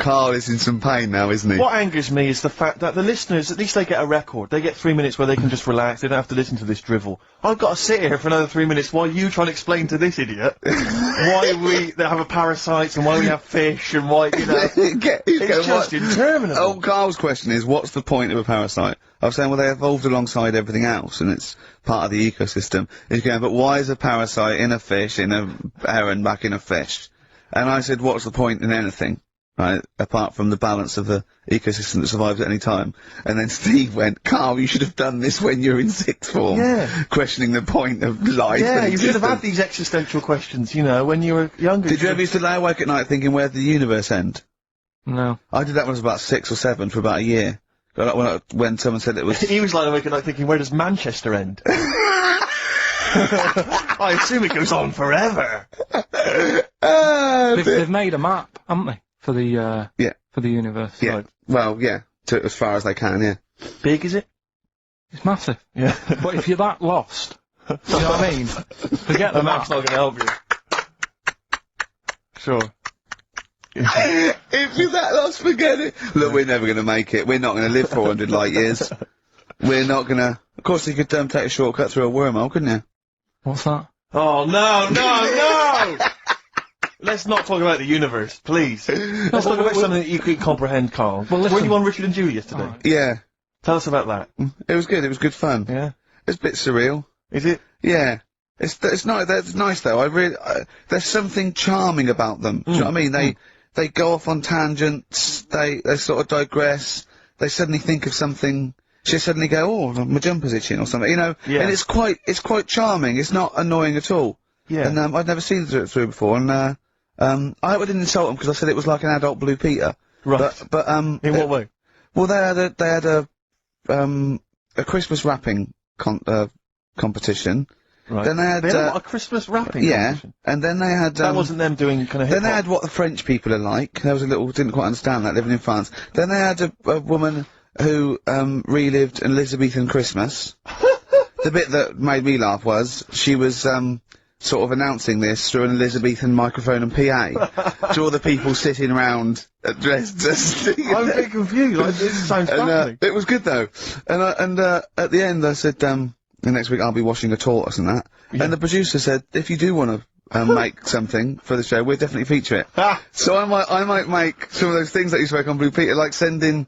Carl is in some pain now, isn't he? What angers me is the fact that the listeners, at least they get a record. They get 3 minutes where they can just relax. They don't have to listen to this drivel. I've got to sit here for another 3 minutes while you try and explain to this idiot why they have a parasites and why we have fish and why, you know. It's just interminable. Oh, Carl's question is, what's the point of a parasite? I was saying, well, they evolved alongside everything else, and it's part of the ecosystem. He's going, but why is a parasite in a fish, in a heron, back in a fish? And I said, what's the point in anything, right, apart from the balance of the ecosystem that survives at any time? And then Steve went, Carl, you should have done this when you were in sixth form. Yeah. Questioning the point of life. Yeah, and you should have had these existential questions, you know, when you were younger. Did you ever used to lie awake at night thinking, where did the universe end? No. I did that when I was about 6 or 7 for about a year. When someone said it was... He was lying awake at night thinking, where does Manchester end? I assume it goes on forever. They've made a map, haven't they, for the for the universe? Yeah. Like, well, yeah, as far as they can, yeah. Big, is it? it's massive. Yeah. But if you're that lost, you know what I mean? Forget the map's map. not gonna help you. Sure. If you're that lost, forget it. Look, we're never gonna make it. We're not gonna live 400 light years. We're not gonna... Of course, you could take a shortcut through a wormhole, couldn't you? What's that? Oh, no, no, no! Let's not talk about the universe, please. Let's talk about something that you could comprehend, Carl. Well, listen. Were you on Richard and Julie yesterday? Alright. Yeah. Tell us about that. It was good. It was good fun. Yeah? It's a bit surreal. Is it? Yeah. It's not... That's nice, though. There's something charming about them. Do you know what I mean? They go off on tangents. They sort of digress. They suddenly think of something... She'll suddenly go, oh, my jumper's itching or something, you know? Yeah. And it's quite charming. It's not annoying at all. Yeah. And, I'd never seen it through before, and, I didn't insult them because I said it was like an adult Blue Peter. Right. But, In what way? Well, they had a Christmas wrapping competition. Right. Then they had, a Christmas wrapping competition? And then they had, that wasn't them doing kind of then they had what the French people are like. There was didn't quite understand that, living in France. Then they had a woman who, relived an Elizabethan Christmas. The bit that made me laugh was, she was, sort of announcing this through an Elizabethan microphone and PA to all the people sitting around dressed as... I'm a bit confused, like, this sounds fascinating. It was good though. And at the end I said, the next week I'll be washing a tortoise and that. Yeah. And the producer said, if you do want to make something for the show, we'll definitely feature it. So I might make some of those things that you spoke on Blue Peter, like sending,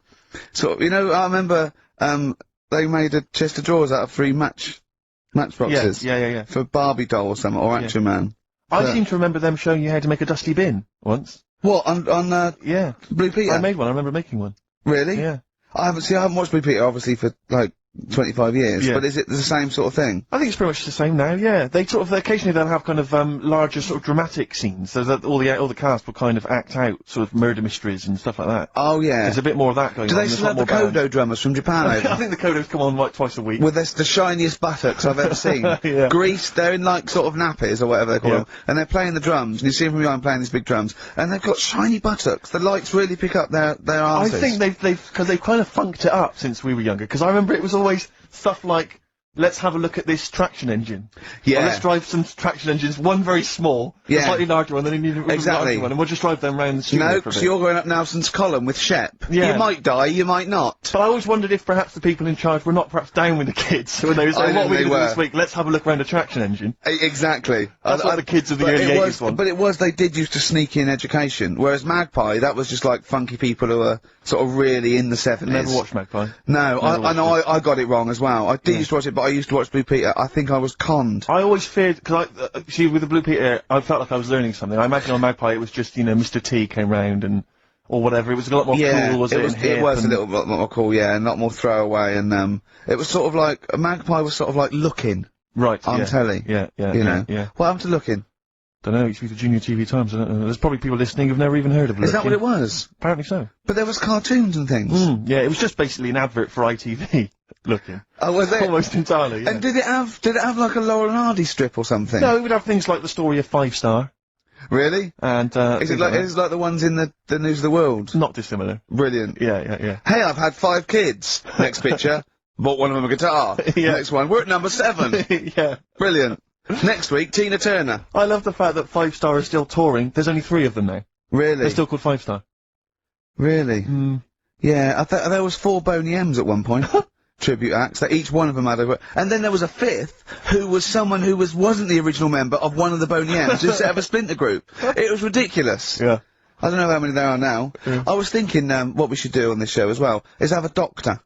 sort of, you know, I remember, they made a chest of drawers out of 3 matchboxes. Yeah. For Barbie doll or something, or Action Man. I seem to remember them showing you how to make a dusty bin once. What, on Yeah. Blue Peter? I made one, I remember making one. Really? Yeah. I haven't watched Blue Peter, obviously, for, like, 25 years, Yeah. but is it the same sort of thing? I think it's pretty much the same now, yeah. They occasionally they'll have kind of, larger sort of dramatic scenes, so that all the cast will kind of act out sort of murder mysteries and stuff like that. Oh, yeah. There's a bit more of that going on. Do they still have the Kodo drummers from Japan over? I think the Kodos come on like twice a week. With the shiniest buttocks I've ever seen. Yeah. Greased, they're in like sort of nappies or whatever they call them, and they're playing the drums, and you see them from behind playing these big drums, and they've got shiny buttocks. The lights really pick up their arses. I think because they've kind of funked it up since we were younger, because I remember it was always stuff like, let's have a look at this traction engine. Yeah. Or let's drive some traction engines, one very small, a slightly larger one, then you need a larger one, and we'll just drive them around the studio No, for a so bit. you're going up Nelson's column with Shep. Yeah. You might die, you might not. But I always wondered if perhaps the people in charge were not perhaps down with the kids when they were saying, what are we going to do this week? Let's have a look around a traction engine. Exactly. That's what the kids of the early 80s want. But they did used to sneak in education, whereas Magpie, that was just like funky people who were sort of really in the 70s. Never watched Magpie. No, I know I got it wrong as well. I did used to watch it, but I used to watch Blue Peter. I think I was conned. I always feared, because see, with the Blue Peter, I felt like I was learning something. I imagine on Magpie it was just, you know, Mr. T came round or whatever. It was a lot more cool, was it? It was a little bit more cool, yeah, and a lot more throwaway, and, it was sort of like, Magpie was sort of like Looking. Right, on telly. Yeah, you know. yeah. What happened to Looking? Don't know, it used to be the Junior TV Times, I don't know. There's probably people listening who've never even heard of Looking. Is that what it was? Apparently so. But there was cartoons and things. Yeah, it was just basically an advert for ITV. Looking. Oh, was it? Almost entirely, yeah. And did it have like a Laurel and Hardy strip or something? No, it would have things like the story of 5 Star. Really? And, is it like the ones in the News of the World? Not dissimilar. Brilliant. Yeah. Hey, I've had 5 kids. Next picture. Bought one of them a guitar. Yeah. Next one. We're at number 7. Yeah. Brilliant. Next week, Tina Turner. I love the fact that 5 Star is still touring. There's only 3 of them now. Really? They're still called 5 Star. Really? Yeah, I thought there was 4 Boney M's at one point. Tribute acts, that each one of them had a... And then there was a 5th, who was someone who wasn't the original member of one of the Boney M's, who set up a splinter group. It was ridiculous. Yeah. I don't know how many there are now. I was thinking, what we should do on this show as well, is have a doctor.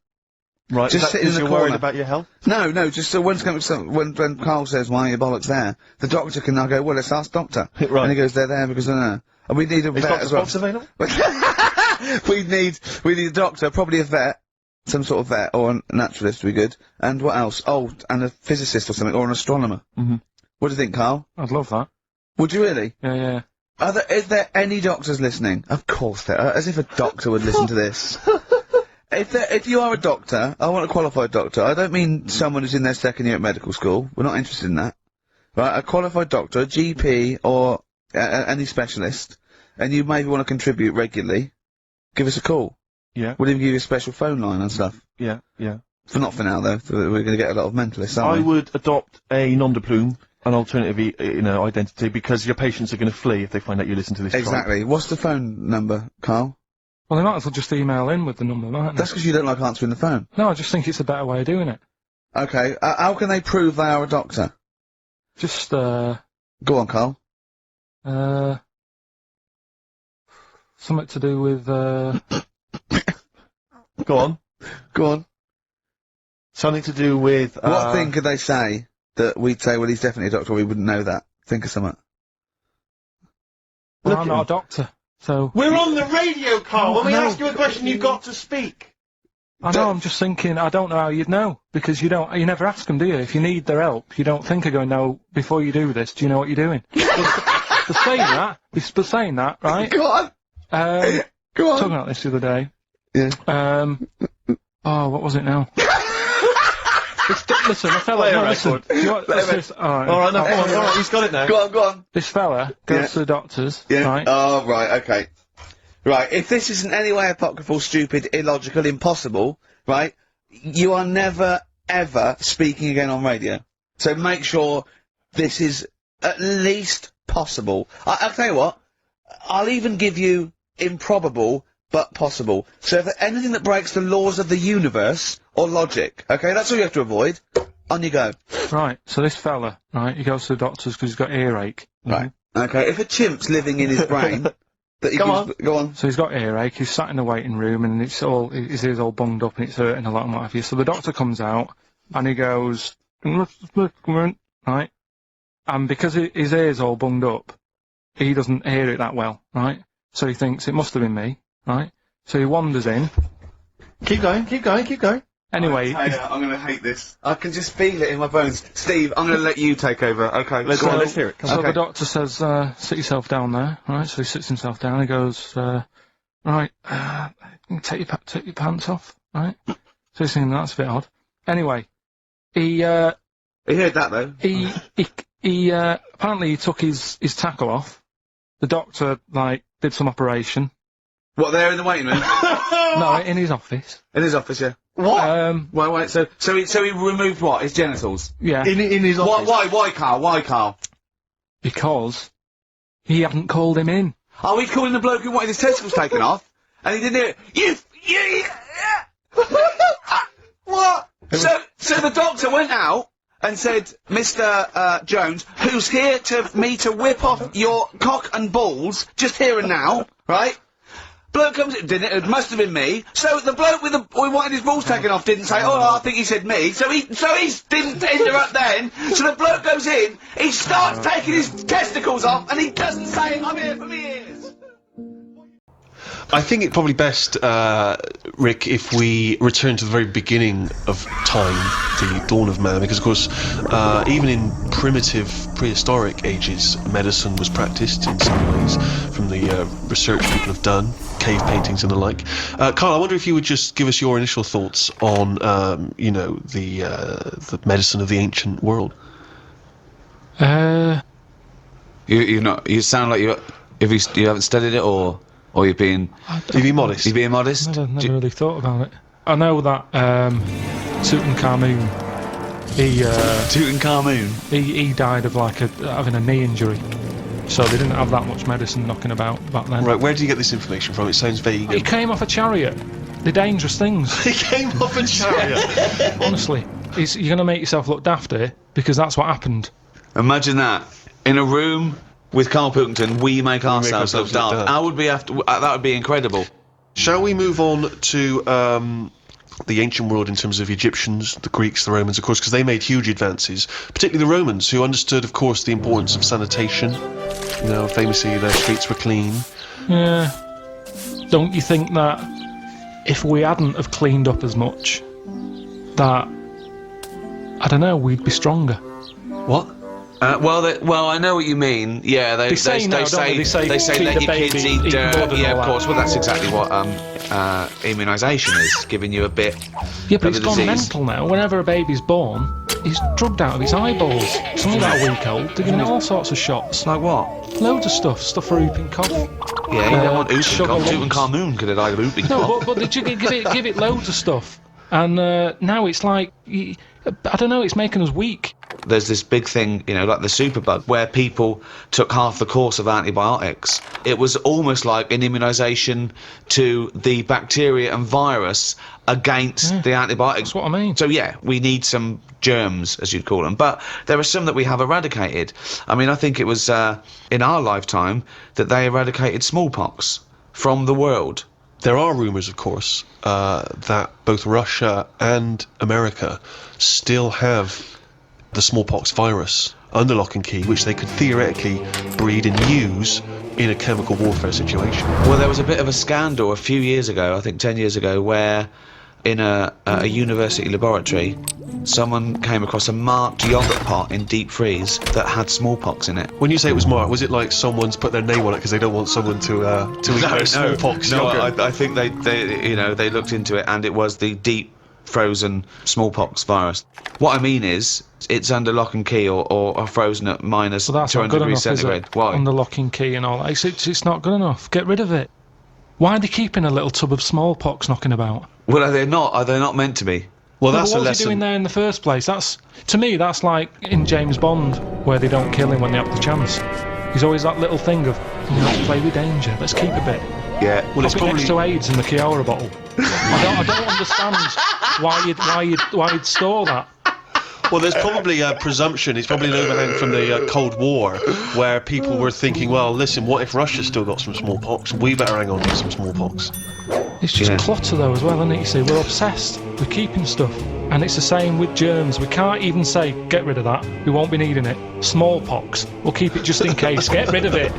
Right, Just sitting in the you're corner. worried about your health? No, just so when Carl says, why are your bollocks there, the doctor can now go, well, let's ask doctor. Right. And he goes, they're there because I don't know. And we need a Is vet Dr. as well. Spots available? we need a doctor, probably a vet, some sort of vet, or a naturalist would be good. And what else? Oh, and a physicist or something, or an astronomer. What do you think, Carl? I'd love that. Would you really? Yeah. Is there any doctors listening? Of course there are, as if a doctor would listen to this. If you are a doctor, I want a qualified doctor. I don't mean someone who's in their second year at medical school. We're not interested in that. Right, a qualified doctor, a GP, or any specialist, and you maybe want to contribute regularly, give us a call. Yeah. We'll even give you a special phone line and stuff. Yeah. Not for now, though. We're going to get a lot of mentalists, aren't I we? would adopt a nom de plume, an alternative, identity, because your patients are going to flee if they find out you listen to this. Exactly. What's the phone number, Carl? Well, they might as well just email in with the number, mightn't they? That's because you don't like answering the phone. No, I just think it's a better way of doing it. Okay, how can they prove they are a doctor? Just, Go on, Carl. something to do with, Go on. Something to do with, What thing could they say that we'd say, well, he's definitely a doctor, or we wouldn't know that? Think of something. well, Look I'm at not him. a doctor, so... We're on the radio, Carl! When we No. ask you a question, you've got to speak! I know, I'm just thinking, I don't know how you'd know, because you never ask them, do you? If you need their help, you don't think of going, no, before you do this, do you know what you're doing? For saying that, right? Go on! Go on! Talking about this the other day. Yeah. Oh, what was it now? Listen, I fella, Play a no, listen. record. Do you want, Play a this, alright. Alright, no, come on, alright, he's got it now. Go on! This fella goes Yeah. to the doctors, Yeah. right? Oh, right, okay. Right, if this is in any way apocryphal, stupid, illogical, impossible, right, you are never, ever speaking again on radio. So make sure this is at least possible. I'll tell you what, I'll even give you improbable, but possible. So if there's anything that breaks the laws of the universe, or logic, okay, that's all you have to avoid. On you go. Right, so this fella, right, he goes to the doctors because he's got earache. Right. Okay, if a chimp's living in his brain, that he Go can... Go on. So he's got earache, he's sat in the waiting room and his ears all bunged up and it's hurting a lot and what have you. So the doctor comes out and he goes, right? And because his ear's all bunged up, he doesn't hear it that well, right? So he thinks it must have been me, right? So he wanders in. Keep going. Anyway, I'm gonna hate this. I can just feel it in my bones. Steve, I'm gonna let you take over. Okay, Let's go on. let's hear it. Come so on. Okay. the doctor says, sit yourself down there, right? So he sits himself down, he goes, right, take your pants off, right? So he's thinking, that's a bit odd. Anyway, He heard that though. he apparently he took his tackle off. The doctor, did some operation. What, there in the waiting room? No, in his office. In his office, yeah. What? Wait, so he removed what? His genitals? Yeah, In his office? Why, Carl? Why, Carl? because he hadn't called him in. Oh, he's calling the bloke who wanted his testicles taken off, and he didn't hear it. What? So the doctor went out and said, Mr. Jones, who's here to whip off your cock and balls, just here and now, right? Bloke comes in, it must have been me. So the bloke who wanted his balls taken off didn't say, oh, I think he said me. So he didn't interrupt then. So the bloke goes in, he starts taking his testicles off, and he doesn't say, I'm here for me ears. I think it's probably best, Rick, if we return to the very beginning of time, the dawn of man, because of course, even in primitive, prehistoric ages, medicine was practiced in some ways, from the research people have done, cave paintings and the like. Carl, I wonder if you would just give us your initial thoughts on, the medicine of the ancient world. You sound like you haven't studied it, or you're being modest. you're being modest. Never really thought about it. I know that Tutankhamun, Tutankhamun. he died of having a knee injury. so they didn't have that much medicine knocking about back then. Right, where do you get this information from? It sounds vague. It came off a chariot. They're dangerous things. It came off a chariot. Honestly, you're going to make yourself look daft here, because that's what happened. Imagine that. In a room with Karl Pilkington, we make ourselves look ourselves look daft. daft. How would we have to... that would be incredible. Shall we move on to the ancient world in terms of Egyptians, the Greeks, the Romans, of course, because they made huge advances, particularly the Romans, who understood, of course, the importance of sanitation. You know, famously, their streets were clean. Yeah. Don't you think that if we hadn't have cleaned up as much, that, I don't know, we'd be stronger? What? Well, I know what you mean. Yeah, they say now, don't they? They say let feed the your kids baby, eat eat dirt. blood and Yeah, all of that. course. Well, that's exactly what immunisation is, giving you a bit Yeah, but of it's the gone disease. mental now. Whenever a baby's born, he's drugged out of his eyeballs. It's only about a week old. They're giving it all sorts of shots. Like what? Loads of stuff for whooping cough. Yeah, you don't want sugar Tutankhamun. lumps. Tutankhamun could have died of whooping No, cough. but they give it loads of stuff. And now it's like, I don't know, it's making us weak. There's this big thing, you know, like the superbug, where people took half the course of antibiotics. It was almost like an immunisation to the bacteria and virus against the antibiotics. That's what I mean. So yeah, we need some germs, as you'd call them, but there are some that we have eradicated. I mean, I think it was in our lifetime that they eradicated smallpox from the world. There are rumours, of course, that both Russia and America still have the smallpox virus under lock and key, which they could theoretically breed and use in a chemical warfare situation. Well, there was a bit of a scandal a few years ago, I think 10 years ago, where in a university laboratory, someone came across a marked yoghurt pot in deep freeze that had smallpox in it. When you say it was marked, was it like someone's put their name on it because they don't want someone to eat their smallpox yogurt? I think they looked into it, and it was the deep frozen smallpox virus. What I mean is, it's under lock and key or frozen at minus So that's 200 not good degrees enough, is centigrade. it? Why? Under lock and key and all that. It's not good enough. Get rid of it. Why are they keeping a little tub of smallpox knocking about? Well, are they not meant to be? Well, No, that's but a what was he doing lesson. there in the first place? To me, that's like in James Bond, where they don't kill him when they have the chance. He's always that little thing of, play with danger, let's keep a bit. Yeah. Well, it's Pop it probably next to AIDS in the Kiora bottle. I don't understand why you'd store that. Well, there's probably a presumption, it's probably an overhang from the Cold War, where people were thinking, well, listen, what if Russia's still got some smallpox? We better hang on to some smallpox. It's just Yeah. clutter though as well, isn't it? You see, we're obsessed with keeping stuff. And it's the same with germs. We can't even say, get rid of that, we won't be needing it. Smallpox, we'll keep it just in case, get rid of it.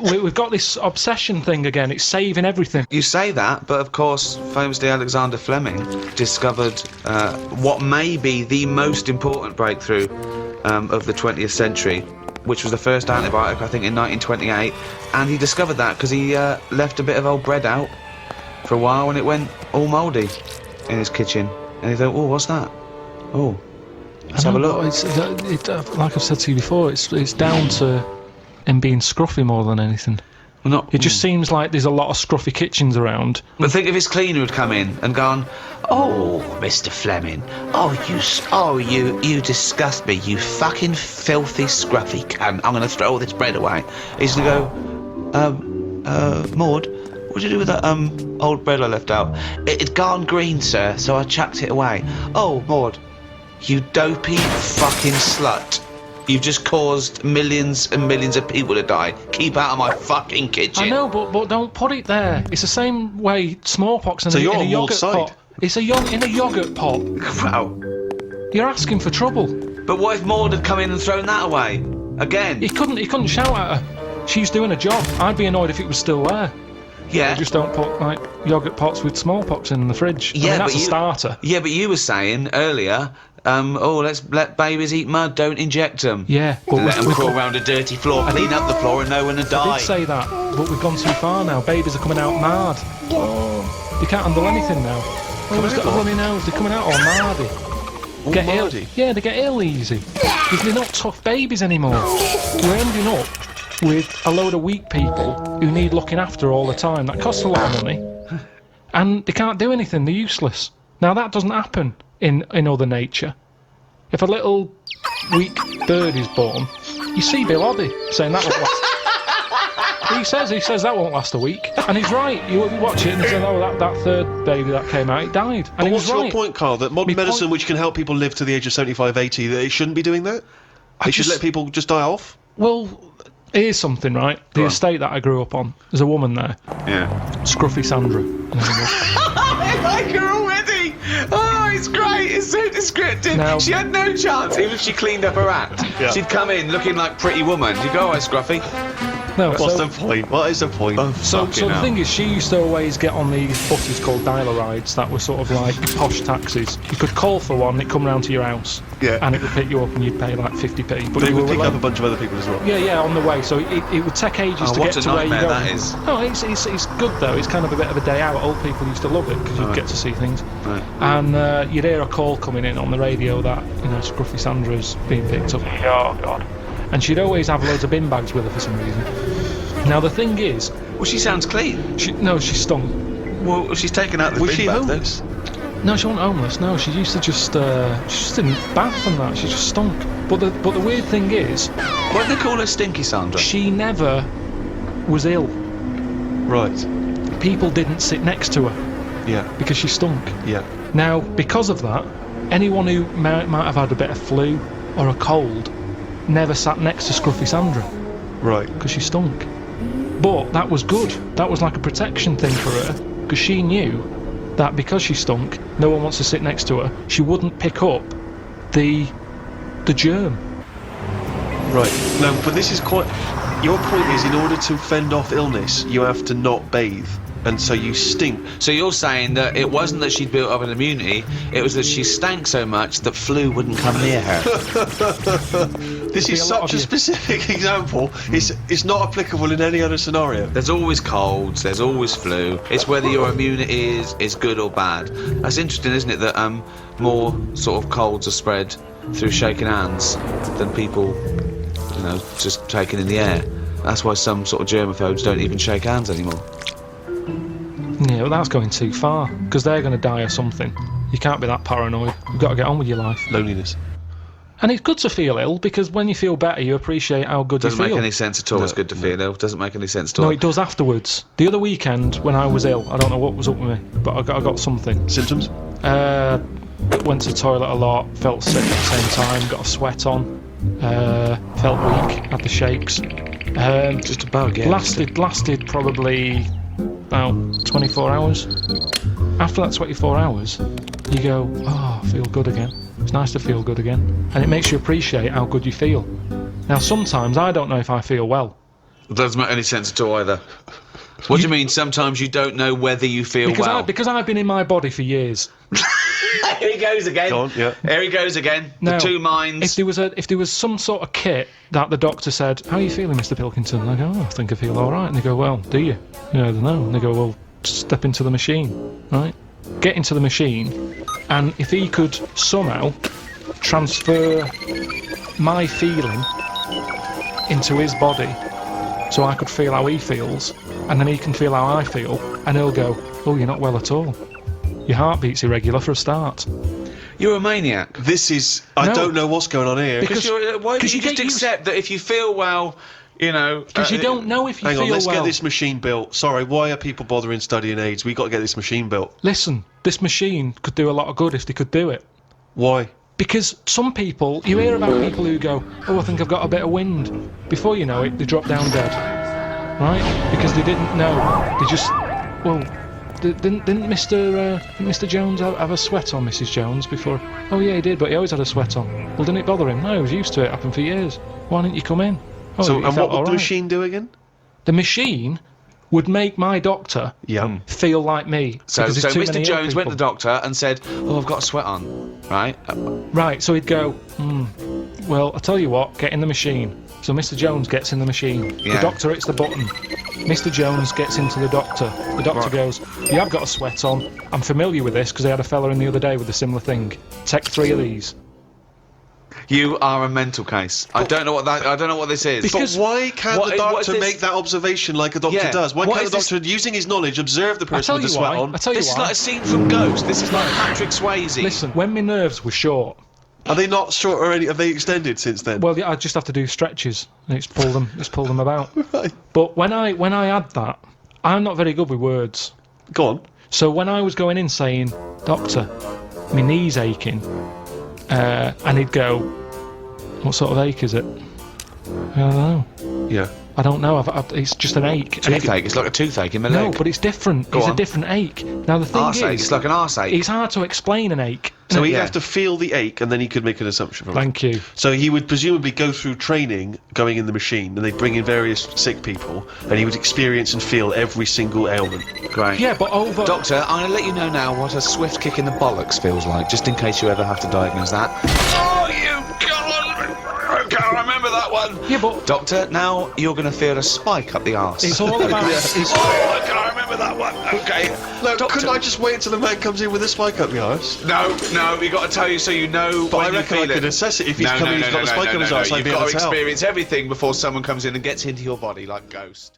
We've got this obsession thing again, it's saving everything. You say that, but of course, famously Alexander Fleming discovered what may be the most important breakthrough of the 20th century, which was the first antibiotic, I think, in 1928. And he discovered that because he left a bit of old bread out for a while and it went all mouldy in his kitchen. And he thought, oh, what's that? Oh, let's have a look. Like I've said to you before, it's down to him being scruffy more than anything. Well, not, It just seems like there's a lot of scruffy kitchens around. But think if his cleaner had come in and gone, oh, Mr. Fleming, you disgust me, you fucking filthy scruffy cunt. I'm going to throw all this bread away. He's going to go, Maud, what'd you do with that old bread I left out? It'd gone green, sir, so I chucked it away. Oh, Maud, you dopey fucking slut. You've just caused millions and millions of people to die. Keep out of my fucking kitchen. I know, but don't put it there. It's the same way smallpox in So a, you're in a on yogurt Maud's side. pot. It's in a yogurt pot. Wow. You're asking for trouble. But what if Maud had come in and thrown that away? Again? He couldn't shout at her. She's doing a job. I'd be annoyed if it was still there. Yeah. Just don't put like yogurt pots with smallpox in the fridge. I mean, that's a starter. Yeah, but you were saying earlier, let's let babies eat mud, don't inject them. Yeah, but Let them we've crawl got- around a dirty floor, clean up the floor and no one will I die. did say that, but we've gone too far now. Babies are coming out marred. They can't handle anything now. Oh, he's got a runny nose. They're coming out all mardy. Get ill. mardy? Yeah, they get ill easy. Because they're not tough babies anymore. We're ending up with a load of weak people who need looking after all the time. That costs a lot of money. And they can't do anything. They're useless. Now, that doesn't happen in other nature. If a little weak bird is born, You see Bill Oddie saying that won't last. He says that won't last a week, and he's right. You watch it and you say, oh, that third baby that came out, it died, and But he what's was your right. point, Carl? That modern My medicine, point- which can help people live to the age of 75, 80, that it shouldn't be doing that? They should let people just die off? Well, here's something, right? The on. estate that I grew up on, there's a woman there, Yeah. Scruffy Sandra. her name was. I like her already. Oh, it's great. It's so descriptive. Now- She had no chance, even if she cleaned up her act. Yeah. She'd come in looking like Pretty Woman. You go, "Oh, Scruffy." No, What's so, the point? What is the point? so Fucking the hell. thing is, she used to always get on these buses called dialer rides that were sort of like posh taxis. You could call for one, it'd come round to your house, Yeah. and it would pick you up, and you'd pay like 50p. But They you would were pick like- up a bunch of other people as well. Yeah, on the way. So it would take ages Oh, to what get a to where you nightmare go. that is. No, it's good though. It's kind of a bit of a day out. Old people used to love it because you'd get to see things. Right. And you'd hear a call coming in on the radio that Scruffy Sandra's being picked up. Oh God! And she'd always have loads of bin bags with her for some reason. Now the thing is, Well, she sounds clean. she stunk. Well, she's taken out the Was bin she bag, though. homeless? No, she wasn't homeless. No, she used to just she just didn't bath and that. She just stunk. But the weird thing is, Why do they call her Stinky Sandra? she never was ill. Right. People didn't sit next to her Yeah. because she stunk. Yeah. Now, because of that, anyone who might have had a bit of flu or a cold never sat next to Scruffy Sandra Right. because she stunk. But that was good. That was like a protection thing for her because she knew that because she stunk, no one wants to sit next to her. She wouldn't pick up the germ. Right. No, but this is quite... Your point is, in order to fend off illness, you have to not bathe. And so you stink. So you're saying that it wasn't that she'd built up an immunity, it was that she stank so much that flu wouldn't come near her. This be is a lot such of a you. specific example. It's not applicable in any other scenario. There's always colds, there's always flu. It's whether your immunity is good or bad. That's interesting, isn't it, that more sort of colds are spread through shaking hands than people, just taking in the air. That's why some sort of germaphobes don't even shake hands anymore. Yeah, but that's going too far because they're going to die of something. You can't be that paranoid. You've got to get on with your life. Loneliness. And it's good to feel ill because when you feel better, you appreciate how good Doesn't you make feel. any sense at all. It's good to feel ill. Doesn't make any sense at all. No, it does afterwards. The other weekend when I was ill, I don't know what was up with me, but I got something. Symptoms? Went to the toilet a lot, felt sick at the same time, got a sweat on, felt weak, had the shakes. Just a bug, yeah. Lasted probably about 24 hours. After that 24 hours, you go, oh, I feel good again. It's nice to feel good again. And it makes you appreciate how good you feel. Now, sometimes I don't know if I feel well. It doesn't make any sense at all either. What do you mean? Sometimes you don't know whether you feel well. Because I've been in my body for years. Here he goes again. Go on, yeah. Here he goes again. Now, the two minds. If there was some sort of kit that the doctor said, how are you feeling, Mr. Pilkington? And I go, oh, I think I feel all right. And they go, well, do you? I don't know. And they go, well, step into the machine, right? Get into the machine, and if he could somehow transfer my feeling into his body so I could feel how he feels, and then he can feel how I feel, and he'll go, oh, you're not well at all. Your heartbeat's irregular for a start. You're a maniac. This is... I No. don't know what's going on here. Because- Why don't you you just get used- accept that if you feel well, Because you don't know if you Hang feel on, let's well. get this machine built. Sorry, why are people bothering studying AIDS? We got to get this machine built. Listen, this machine could do a lot of good if they could do it. Why? Because some people, you hear about people who go, oh, I think I've got a bit of wind. Before you know it, they drop down dead. Right? Because they didn't know. They just, well, didn't Mr. Jones have a sweat on, Mrs. Jones, before? Oh, yeah, he did, but he always had a sweat on. Well, didn't it bother him? No, he was used to it. Happened for years. Why didn't you come in? Oh, So, he and felt what would all the right. machine do again? The machine would make my doctor Yeah. feel like me. So because there's too Mr. many ill Jones went to the people. doctor and said, oh, I've got a sweat on, right? Right, so he'd go, well, I'll tell you what, get in the machine. So Mr. Jones gets in the machine. Yeah. The doctor hits the button. Mr. Jones gets into the doctor. The doctor goes, you have got a sweat on. I'm familiar with this because I had a fella in the other day with a similar thing. Take 3 of these. You are a mental case. I don't know what this is. Because- But why can't What- the what doctor is this- make that observation like a doctor Yeah. does? Why What can't the is this- doctor, using his knowledge, observe the I person tell with the you sweat why. on? I tell you This is why. like a scene from Ghost. This is like Patrick Swayze. Listen, when my nerves were short, Are they not short already? Have they extended since then? Well, yeah, I just have to do stretches, and it's pull them about. Right. But when I had that, I'm not very good with words. Go on. So when I was going in saying, "Doctor, my knee's aching," and he'd go, "What sort of ache is it?" I don't know. Yeah. I don't know. It's just an ache. Toothache. It's like a toothache in my No, leg. but it's different. Go It's on. a different ache. Now the thing Arseache. is, It's like an arseache. it's hard to explain an ache. So he'd Yeah. have to feel the ache, and then he could make an assumption from it. Thank you. So he would presumably go through training, going in the machine, and they'd bring in various sick people, and he would experience and feel every single ailment. Great. Yeah, but Doctor, I'm going to let you know now what a swift kick in the bollocks feels like, just in case you ever have to diagnose that. Oh, you I can't remember that one. Yeah, but Doctor, now you're going to feel a spike up the arse. it's all about. Oh, I can't remember that one. Okay. No, Doctor. couldn't I just wait until the man comes in with a spike up the arse? No, we got to tell you so you know But when I you reckon feel I could it. assess it if he's coming, he's got a spike up his arse. I'd You've be got able to to tell. experience everything before someone comes in and gets into your body like Ghost.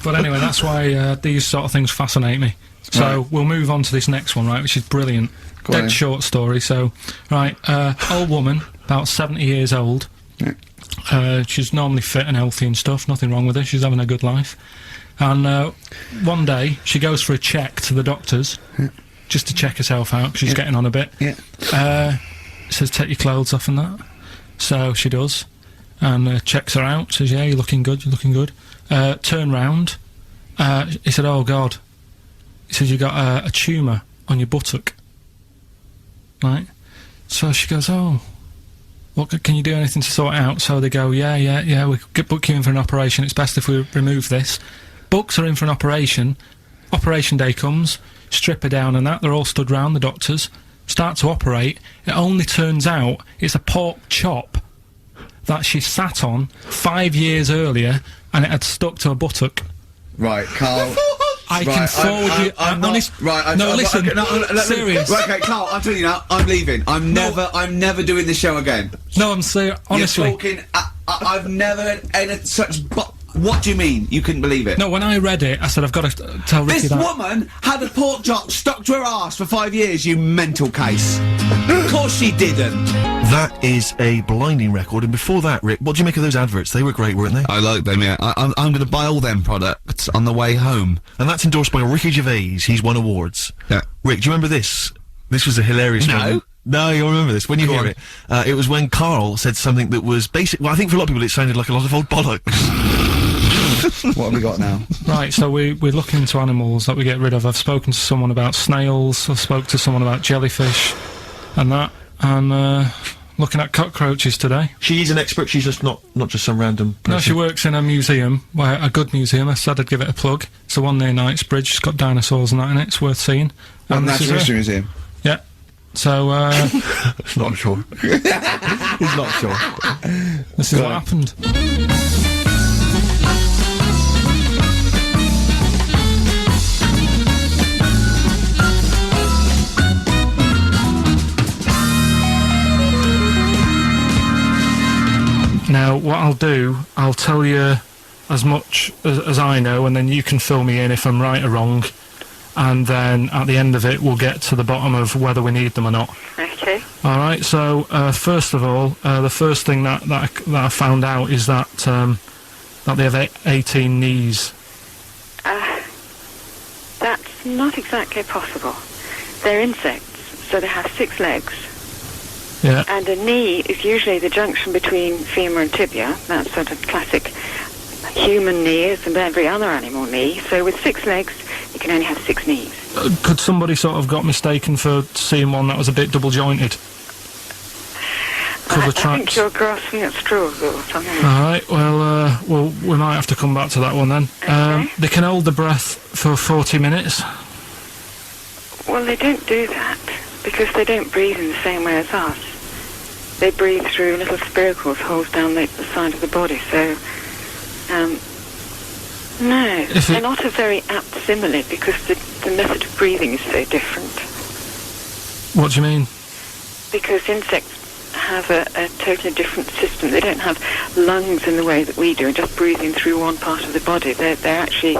But anyway, that's why these sort of things fascinate me. So we'll move on to this next one, right, which is brilliant. Go on Dead then. short story. So, right, old woman, about 70 years old. Yeah. She's normally fit and healthy and stuff. Nothing wrong with her. She's having a good life. And one day she goes for a check to the doctors, just to check herself out 'cause she's getting on a bit. Yeah. Says take your clothes off and that. So she does, and checks her out. Says yeah, you're looking good. You're looking good. Turn round. He said, oh God. He said you got a tumour on your buttock. Right. So she goes, oh. What can you do anything to sort it out? So they go, yeah, we could book you in for an operation. It's best if we remove this. Books are in for an operation. Operation day comes, strip her down and that. They're all stood round, the doctors. Start to operate. It only turns out it's a pork chop that she sat on 5 years earlier, and it had stuck to her buttock. Right, Carl. I can forward you. I'm not, honest. right. No, listen. Okay, Serious. Right, okay, Carl. I'm telling you now. I'm leaving. I'm never doing this show again. No, I'm serious. Honestly. You're talking. I've never had such. What do you mean? You couldn't believe it? No, when I read it, I said I've got to tell Ricky This that. woman had a pork chop stuck to her arse for 5 years. You mental case. Of course she didn't. That is a blinding record, and before that, Rick, what do you make of those adverts? They were great, weren't they? I like them. Yeah. I'm going to buy all them products on the way home. And that's endorsed by Ricky Gervais. He's won awards. Yeah. Rick, do you remember this? This was a hilarious No. moment. No, you'll remember this when you hear it. It was when Carl said something that was basic. Well, I think for a lot of people it sounded like a lot of old bollocks. What have we got now? Right, so we're looking into animals that we get rid of. I've spoken to someone about snails, I've spoke to someone about jellyfish, and that. I'm looking at cockroaches today. She is an expert. She's just not just some random person. No, she works in a museum, a good museum. I said I'd give it a plug. It's the one near Knightsbridge. It's got dinosaurs and that in it. It's worth seeing. And this is Natural her. History Museum. Yeah. So, It's not sure. He's not sure. this is what happened. Now, what I'll do, I'll tell you as much as I know, and then you can fill me in if I'm right or wrong. And then at the end of it, we'll get to the bottom of whether we need them or not. Okay. All right. So first of all, the first thing that I found out is that they have 18 knees. That's not exactly possible. They're insects, so they have 6 legs. Yeah. And a knee is usually the junction between femur and tibia. That's sort of classic human knee, as and every other animal knee. So with 6 legs, you can only have 6 knees. Could somebody sort of got mistaken for seeing one that was a bit double jointed? I think you're grasping at straws or something. All right. Well, we might have to come back to that one then. Okay. They can hold the breath for 40 minutes. Well, they don't do that because they don't breathe in the same way as us. They breathe through little spiracles, holes down the side of the body. So, no, they're not a very apt simile because the method of breathing is so different. What do you mean? Because insects have a totally different system. They don't have lungs in the way that we do, just breathing through one part of the body. They're actually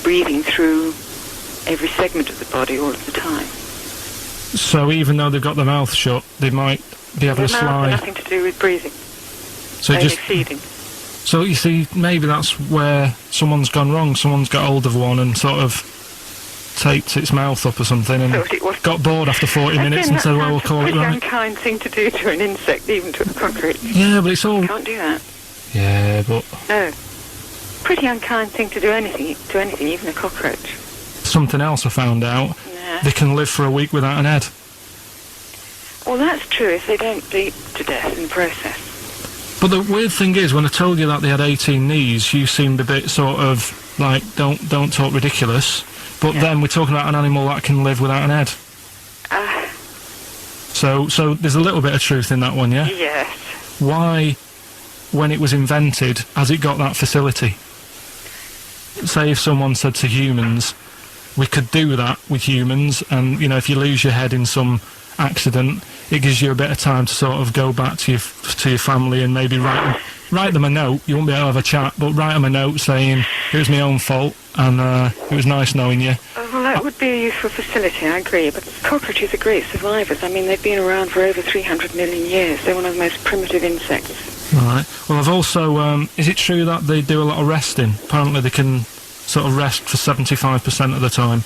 breathing through every segment of the body all of the time. So even though they've got their mouth shut, they might be able to The mouth fly. has nothing to do with breathing. So Only just feeding. so you see, maybe that's where someone's gone wrong. Someone's got hold of one and sort of taped its mouth up or something, and Thought it was. got bored after 40 minutes and said, "Well, we'll call it Pretty right." unkind thing to do to an insect, even to a cockroach. Yeah, but it's all. Can't do that. Yeah, but No. Pretty unkind thing to do anything, even a cockroach. something else I found out. Yeah. They can live for a week without an head. Well, that's true if they don't bleed to death in the process. But the weird thing is, when I told you that they had 18 knees, you seemed a bit sort of like, don't talk ridiculous. But Yeah. then we're talking about an animal that can live without an head. Ah, So there's a little bit of truth in that one, yeah? yes. Why, when it was invented, has it got that facility? Say if someone said to humans, we could do that with humans, and, you know, if you lose your head in some accident, it gives you a bit of time to sort of go back to your family and maybe write them a note. You won't be able to have a chat, but write them a note saying, it was my own fault, and it was nice knowing you. Well, that would be a useful facility, I agree. But cockroaches are great survivors. I mean, they've been around for over 300 million years. They're one of the most primitive insects. Right. Well, I've also, is it true that they do a lot of resting? Apparently they can sort of rest for 75% of the time.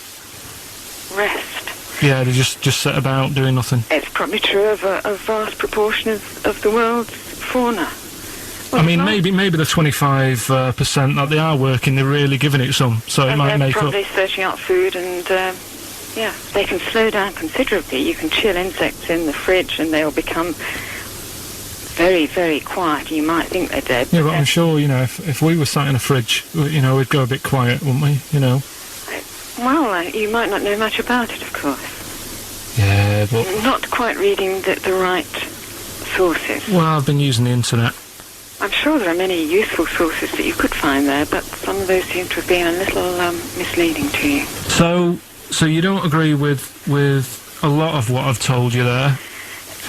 Rest. Yeah, they just sit about doing nothing. It's probably true of a vast proportion of the world's fauna. Well, I mean, it's not- maybe the 25% that they are working, they're really giving it some, so it and might they're make up. probably searching out food, and yeah, they can slow down considerably. You can chill insects in the fridge, and they'll become very, very quiet. You might think they're dead. Yeah, but but I'm sure, you know, if we were sat in a fridge, you know, we'd go a bit quiet, wouldn't we? You know. well, you might not know much about it, of course. Yeah, but Not quite reading the right sources. well, I've been using the internet. I'm sure there are many useful sources that you could find there, but some of those seem to have been a little misleading to you. So you don't agree with a lot of what I've told you there.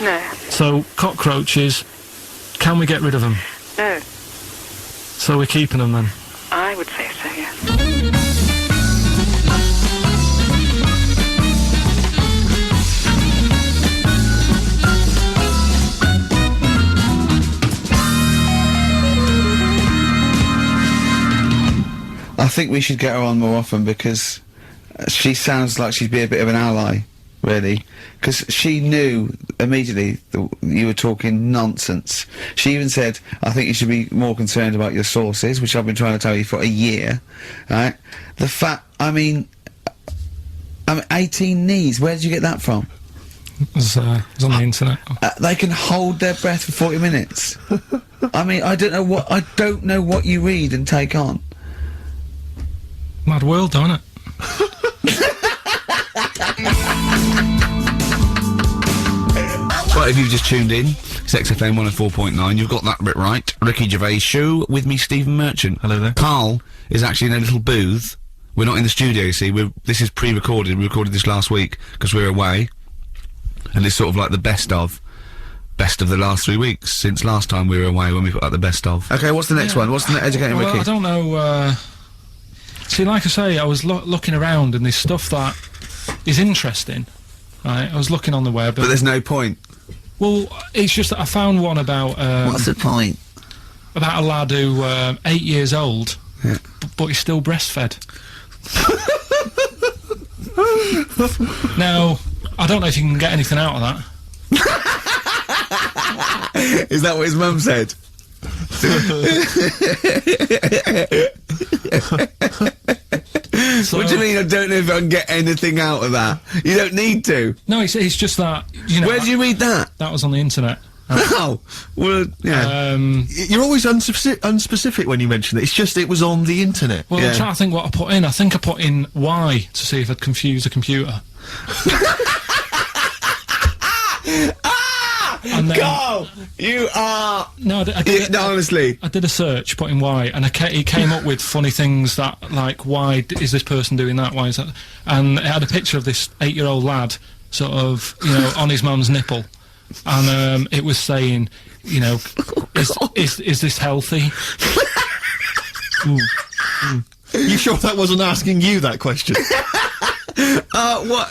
No, So cockroaches, can we get rid of them? no, So we're keeping them then. I would say so, yes. I think we should get her on more often because she sounds like she'd be a bit of an ally, really. Because she knew immediately that you were talking nonsense. She even said, I think you should be more concerned about your sources, which I've been trying to tell you for a year, right? The fact, I mean 18 knees, where did you get that from? It was on the internet. They can hold their breath for 40 minutes. I mean, I don't know what you read and take on. Mad world, don't it? Well, if you've just tuned in, it's XFM 104.9, you've got that bit right. Ricky Gervais Show with me, Stephen Merchant. Hello there. Carl is actually in a little booth. We're not in the studio, you see. This is pre-recorded. We recorded this last week because we're away. And it's sort of like the best of the last 3 weeks since last time we were away when we put out the best of. Okay, what's the next one? What's the educating Well, Ricky? I don't know. See, like I say, I was looking around and there's stuff that is interesting. Right, I was looking on the web. But there's no point. Well, it's just that I found one about What's the point? about a lad who 8 years old, Yeah. but he's still breastfed. Now, I don't know if you can get anything out of that. Is that what his mum said? So, What do you mean I don't know if I can get anything out of that? You don't need to. No, it's just that, you know, Where did you read that? that was on the internet. Oh, well, yeah. You're always unspecific when you mention it. It's just it was on the internet. Well, Yeah. I'm trying to think what I put in. I think I put in Y to see if I'd confuse a computer. And then, Carl, you are... no, I did, No, honestly. I did a search, put in Y, and it came up with funny things that, like, why is this person doing that? Why is that? And it had a picture of this 8-year-old lad, sort of, you know, on his mum's nipple, and it was saying, you know, is this healthy? You sure that wasn't asking you that question? What?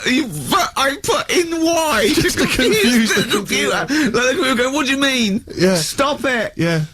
But I put in Y Just to confuse the computer. Like, the computer go, what do you mean? Yeah. Stop it. Yeah.